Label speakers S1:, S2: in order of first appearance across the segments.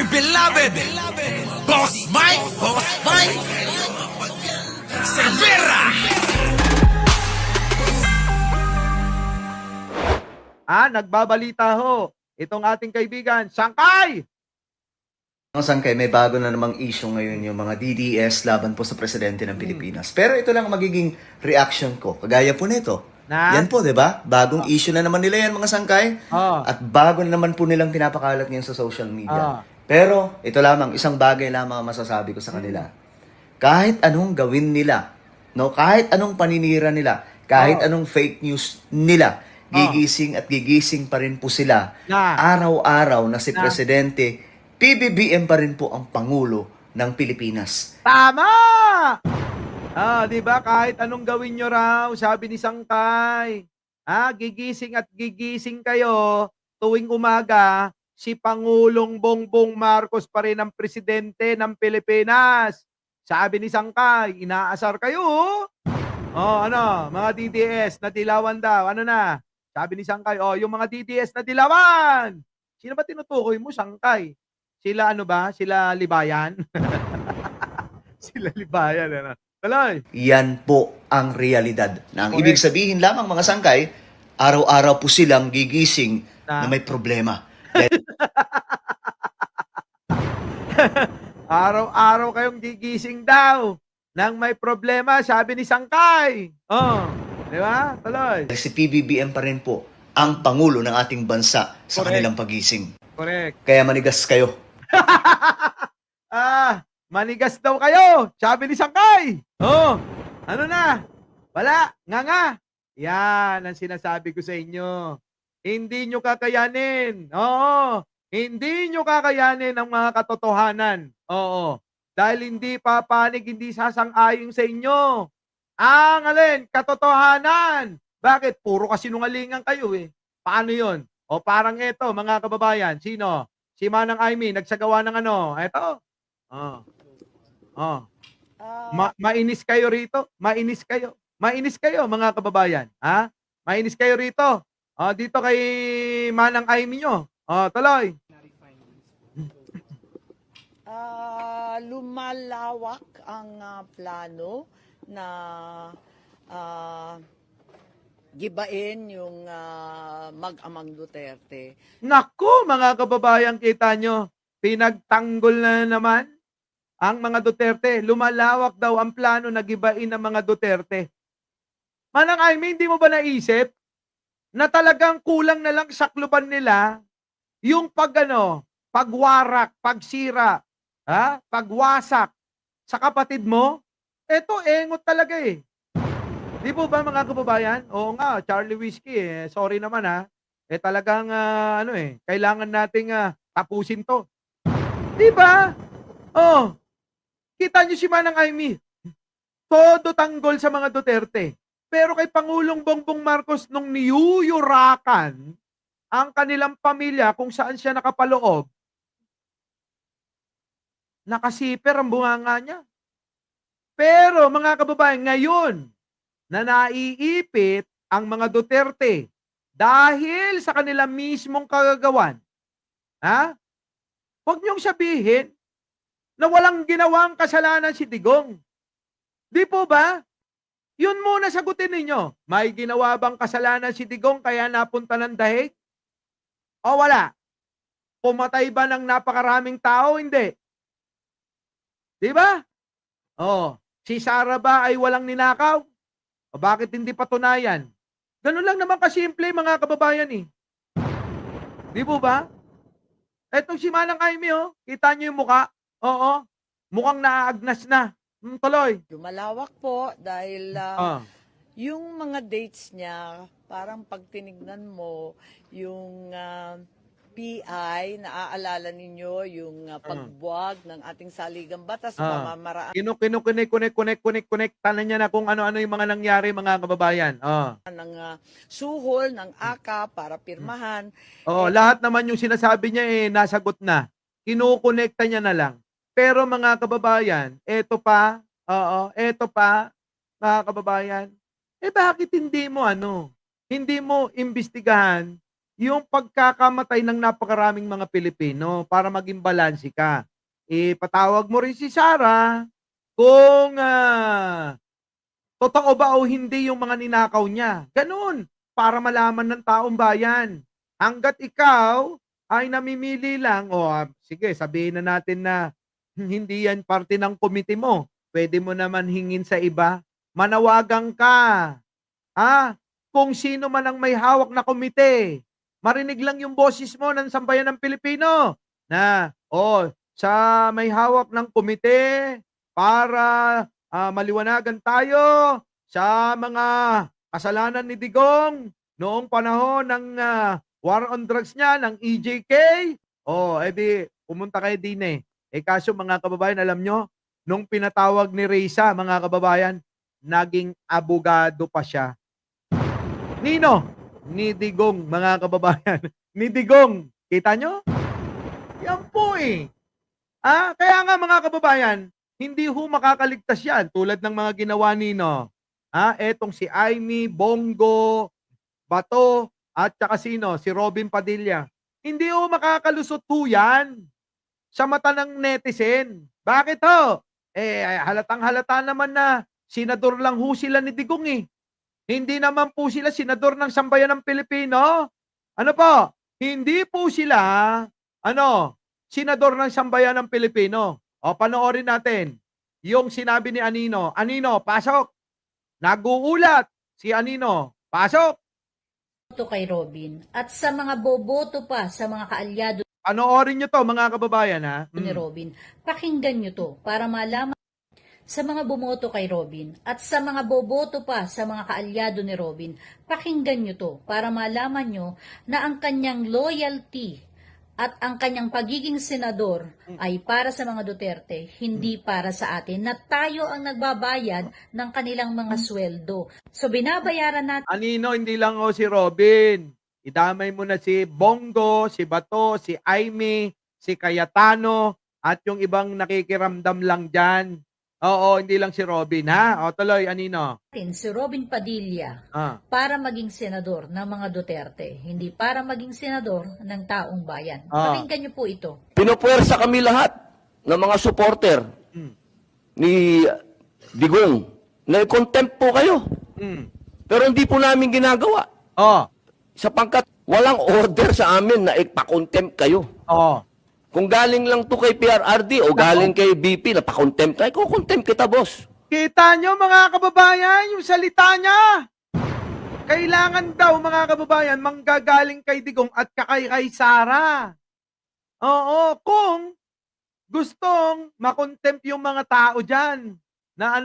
S1: beloved Boss Mike Cervera.
S2: Nagbabalita ho. Itong ating kaibigan, Sangkay!
S3: Mga sangkay, may bago na namang issue ngayon yung mga DDS laban po sa presidente ng Pilipinas. Pero ito lang magiging reaction ko. Kagaya po nito.
S2: Na?
S3: Yan po, di ba? Bagong issue na naman nila yan, mga sangkay.
S2: Oh.
S3: At bago na naman po nilang pinapakalat ngayon sa social
S2: Oh.
S3: media. Pero ito lamang, isang bagay lamang ang masasabi ko sa kanila. Kahit anong gawin nila, no? Kahit anong paninira nila, kahit anong fake news nila, gigising at gigising pa rin po sila
S2: Na.
S3: araw-araw na si Presidente PBBM pa rin po ang Pangulo ng Pilipinas.
S2: Tama! Di ba? Kahit anong gawin nyo raw, sabi ni Sangkay. Gigising at gigising kayo tuwing umaga, si Pangulong Bongbong Marcos pa rin ang presidente ng Pilipinas. Sabi ni Sangkay, inaasar kayo. Mga DDS na dilawan daw. Ano na? Sabi ni Sangkay, yung mga DDS na dilawan. Sino ba tinutukoy mo, Sangkay? Sila ano ba? Sila Libayan? Sila Libayan. Ano? Tuloy.
S3: Yan po ang realidad. Na ang ibig sabihin lamang, mga sangkay, araw-araw po silang gigising na may problema.
S2: Araw-araw kayong gigising daw nang may problema, sabi ni Sangkay. Di ba? Tuloy.
S3: Si PBBM pa rin po ang Pangulo ng ating bansa sa
S2: Correct.
S3: kanilang pagising.
S2: Correct.
S3: Kaya manigas kayo.
S2: Manigas daw kayo, sabi ni Sangkay. Ano na? Wala, nga. Yan ang sinasabi ko sa inyo. Hindi nyo kakayanin. Hindi nyo kakayanin ang mga katotohanan. Dahil hindi papanig, hindi sasang-ayon sa inyo. Ang katotohanan. Bakit? Puro kasinungalingan kayo eh. Paano yon? Parang ito, mga kababayan. Sino? Si Manang Aimee, nagsagawa ng ano? Ito. Mainis kayo rito? Mainis kayo? Mainis kayo, mga kababayan? Mainis kayo rito? Dito kay Manang Aimee nyo. Tuloy.
S4: Lumalawak ang plano na gibain yung mag-amang Duterte.
S2: Naku, mga kababayan, kita nyo, pinagtanggol na naman ang mga Duterte. Lumalawak daw ang plano na gibain ng mga Duterte. Manang Aimee, hindi mo ba naisip na talagang kulang na lang sakluban nila yung pagwarak, pagsira, pagwasak sa kapatid mo? Eto, engot talaga eh. Di po ba, mga kababayan? Oo nga, Charlie Whiskey sorry naman talagang kailangan nating tapusin to. Di ba? Kita niyo si Manang Aimee. Todo tanggol sa mga Duterte. Pero kay Pangulong Bongbong Marcos nung niyuyurakan ang kanilang pamilya kung saan siya nakapaloob, nakasiper ang bunganga niya. Pero mga kababayan, ngayon na naiipit ang mga Duterte dahil sa kanila mismong kagagawan, huwag niyong sabihin na walang ginawang kasalanan si Digong. Di po ba? Yun muna sagutin ninyo. May ginawa bang kasalanan si Digong kaya napunta ng dahig? O wala? Pumatay ba ng napakaraming tao? Hindi. Di ba? Si Sara ba ay walang ninakaw? O bakit hindi patunayan? Ganun lang naman kasimple, mga kababayan eh. Di po ba? Etong si Manang Aimee, kita niyo yung muka? Mukhang naaagnas na. Tuloy.
S4: Lumalawak po dahil yung mga dates niya, parang pag tinignan mo, yung PI, naaalala ninyo yung pagbuwag ng ating saligang batas, pamamaraan
S2: Kinukunik-tanan niya na kung ano-ano yung mga nangyari, mga kababayan.
S4: ng suhol, ng AKA para pirmahan.
S2: Lahat naman yung sinasabi niya nasagot na. Kinukonekta niya na lang. Pero mga kababayan, eto pa, mga kababayan, bakit hindi mo imbestigahan yung pagkakamatay ng napakaraming mga Pilipino para maging balanse ka. Patawag mo rin si Sara kung totoo ba o hindi yung mga ninakaw niya. Ganun, para malaman ng taong bayan. Hanggat ikaw ay namimili lang, sige, sabihin na natin na hindi yan parte ng komite mo. Pwede mo naman hingin sa iba. Manawagan ka. Kung sino man ang may hawak na komite. Marinig lang yung boses mo ng sambayan ng Pilipino na, sa may hawak ng komite para maliwanagan tayo sa mga kasalanan ni Digong noong panahon ng war on drugs niya, ng EJK. Edi, pumunta kayo din eh. Kaso mga kababayan, alam nyo, nung pinatawag ni Reza, mga kababayan, naging abogado pa siya. Nino? Ni Digong, mga kababayan. Ni Digong. Kita nyo? Yan po eh. Kaya nga mga kababayan, hindi ho makakaligtas yan tulad ng mga ginawa nino. Etong si Aimee, Bongo, Bato, at saka sino? Si Robin Padilla. Hindi ho makakalusot ho yan sa mata ng netizen. Bakit ho? Halatang halata naman na senador lang ho sila ni Digong eh. Hindi naman po sila senador ng sambayan ng Pilipino. Ano po? Hindi po sila, senador ng sambayan ng Pilipino. Panoorin natin yung sinabi ni Anino. Anino, pasok. Naguulat si Anino. Pasok.
S5: Boto kay Robin at sa mga boboto pa sa mga kaalyado
S2: Panoorin nyo to, mga kababayan, ha?
S5: ni Robin. Pakinggan nyo to para malaman sa mga bumoto kay Robin at sa mga boboto pa sa mga kaalyado ni Robin. Pakinggan nyo to para malaman nyo na ang kanyang loyalty at ang kanyang pagiging senador ay para sa mga Duterte, hindi para sa atin na tayo ang nagbabayad ng kanilang mga sweldo. So binabayaran natin
S2: Anino, hindi lang si Robin. Idamay mo na si Bongo, si Bato, si Aimee, si Cayetano, at yung ibang nakikiramdam lang dyan. Hindi lang si Robin, ha? Tuloy, Anino.
S5: si Robin Padilla
S2: Ah.
S5: para maging senador ng mga Duterte, hindi para maging senador ng taong bayan. Pakinggan niyo po ito.
S6: Pinupuwersa kami lahat ng mga supporter ni Digong na i-contempt po kayo. Pero hindi po namin ginagawa. Sapagkat walang order sa amin na ipakontempt kayo. Kung galing lang to kay PRRD o galing kay BP na pakontempt tayo, kukontempt kita, boss.
S2: Kita nyo, mga kababayan, yung salita niya. Kailangan daw, mga kababayan, manggagaling kay Digong at kay Sara. Kung gustong makontempt yung mga tao dyan na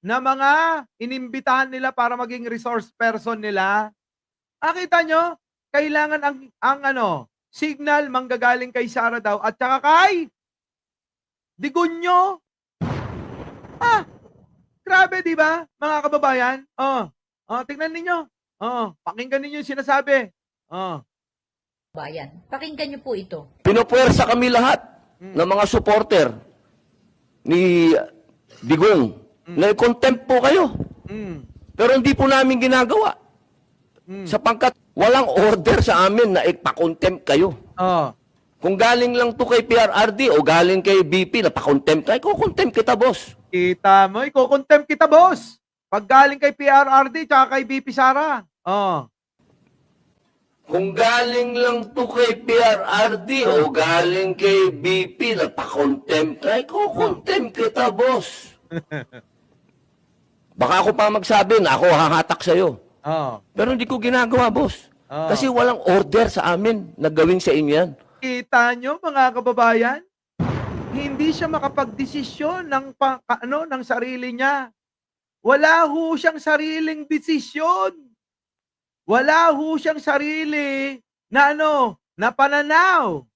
S2: na mga inimbitahan nila para maging resource person nila. Kita nyo, kailangan ang signal manggagaling kay Sara daw at saka kay Digonyo. Grabe, di ba, mga kababayan? Tingnan ninyo. Pakinggan ninyo yung sinasabi.
S5: Bayan. Pakinggan niyo po ito.
S6: Pinupuwersa kami lahat ng mga supporter ni Digong na i-contempt po kayo. Pero hindi po namin ginagawa. Sapagkat walang order sa amin na ipakontempt kayo. Kung galing lang to kay PRRD o galing kay BP na pakontempt tayo, kukontempt kita, boss.
S2: Kita mo, iko-contempt kita, boss. Pag galing kay PRRD tsaka kay BP Sara.
S6: Kung galing lang to kay PRRD o galing kay BP na pakontempt tayo, kukontempt kita, boss. Baka ako pa magsabi na ako hahatak sa'yo. Pero hindi ko ginagawa, boss. Kasi walang order sa amin na gawin sa inyo yan.
S2: Kita nyo, mga kababayan? Hindi siya makapagdesisyon ng sarili niya. Wala ho siyang sariling desisyon. Wala ho siyang sarili na na pananaw.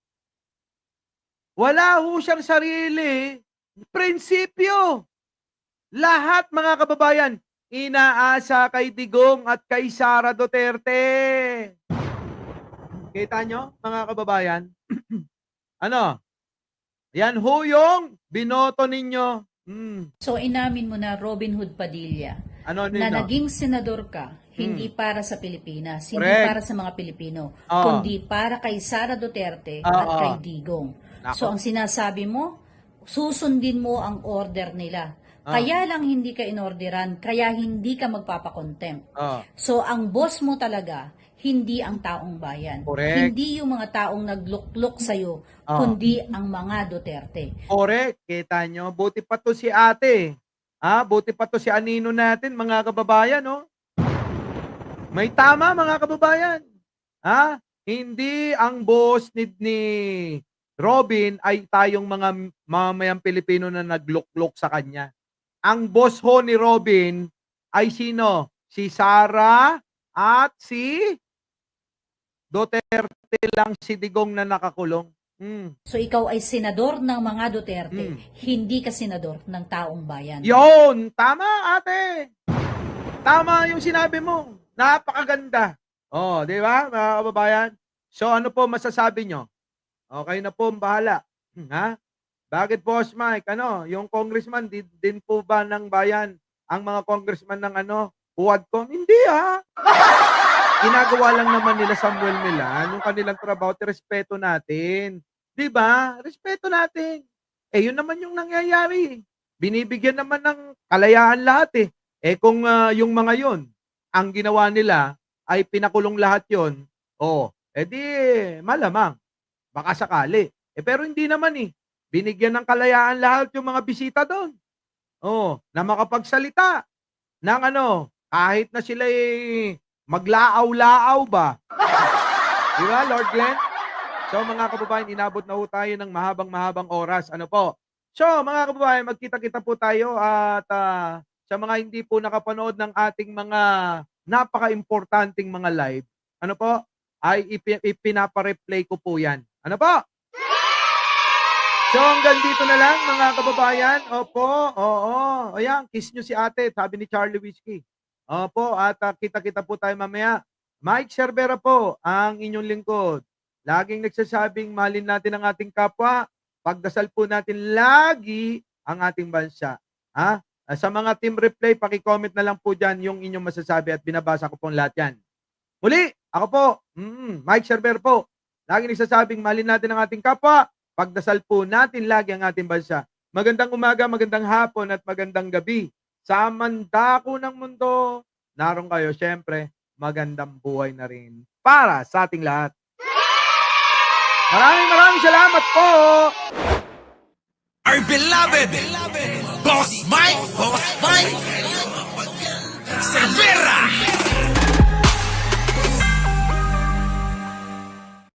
S2: Wala ho siyang sarili prinsipyo. Lahat, mga kababayan, inaasa kay Digong at kay Sara Duterte. Kita nyo, mga kababayan? Yan ho yung binoto ninyo.
S5: So inamin mo na Robin Hood Padilla
S2: Ano
S5: na
S2: nino?
S5: naging senador ka, hindi para sa Pilipinas, hindi
S2: Correct.
S5: para sa mga Pilipino,
S2: Oo.
S5: kundi para kay Sara Duterte
S2: Oo.
S5: at kay Digong.
S2: Nako.
S5: So ang sinasabi mo, susundin mo ang order nila. Kaya lang hindi ka inorderan, kaya hindi ka magpapakontempt.
S2: Oh.
S5: So ang boss mo talaga, hindi ang taong bayan.
S2: Correct.
S5: Hindi yung mga taong nagluklok sa'yo, kundi ang mga Duterte.
S2: Correct. Kita nyo. Buti pa to si ate. Buti pa to si Anino natin, mga kababayan, no? May tama, mga kababayan. Hindi ang boss ni Robin ay tayong mga mamayang Pilipino na nagluklok sa kanya. Ang boss ho ni Robin ay sino? Si Sara at si Duterte lang, si Digong na nakakulong.
S5: So ikaw ay senador ng mga Duterte, hindi ka senador ng taong bayan.
S2: Yon, tama ate. Tama yung sinabi mo. Napakaganda. Oh, di ba, mga kababayan? So ano po masasabi nyo? Okay na po, bahala. Bakit Boss Mike? Yung congressman, din po ba ng bayan ang mga congressman ng Uadcom? Hindi Ginagawa lang naman nila Samuel Milan yung kanilang trabaho at respeto natin. 'Di ba? Respeto natin. Yun naman yung nangyayari. Binibigyan naman ng kalayaan lahat kung yung mga yon, ang ginawa nila ay pinakulong lahat yon, di malamang baka sakali. Pero hindi naman binigyan ng kalayaan lahat yung mga bisita doon. Na makapagsalita ng kahit na sila maglaaw-laaw ba? Di ba, Lord Glenn? So, mga kababayan, inabot na po tayo ng mahabang-mahabang oras. Ano po? So, mga kababayan, magkita-kita po tayo at sa mga hindi po nakapanood ng ating mga napaka-importanting mga live, ay ipinapa-replay ko po yan. Ano po? So, hanggang dito na lang, mga kababayan. Opo, oo. Ayan, kiss nyo si ate, sabi ni Charlie Whiskey. Opo, at kita-kita po tayo mamaya. Mike Cervera po, ang inyong lingkod. Laging nagsasabing mahalin natin ang ating kapwa. Pagdasal po natin lagi ang ating bansa. Sa mga team replay, paki-comment na lang po dyan yung inyong masasabi at binabasa ko pong lahat yan. Muli, ako po, Mike Cervera po. Laging nagsasabing mahalin natin ang ating kapwa. Pagdasal po natin lagi ang ating bansa. Magandang umaga, magandang hapon at magandang gabi. Sa mandako ng mundo, naroon kayo, syempre, magandang buhay na rin para sa ating lahat. Maraming salamat po!
S1: Our beloved Boss Mike Cervera.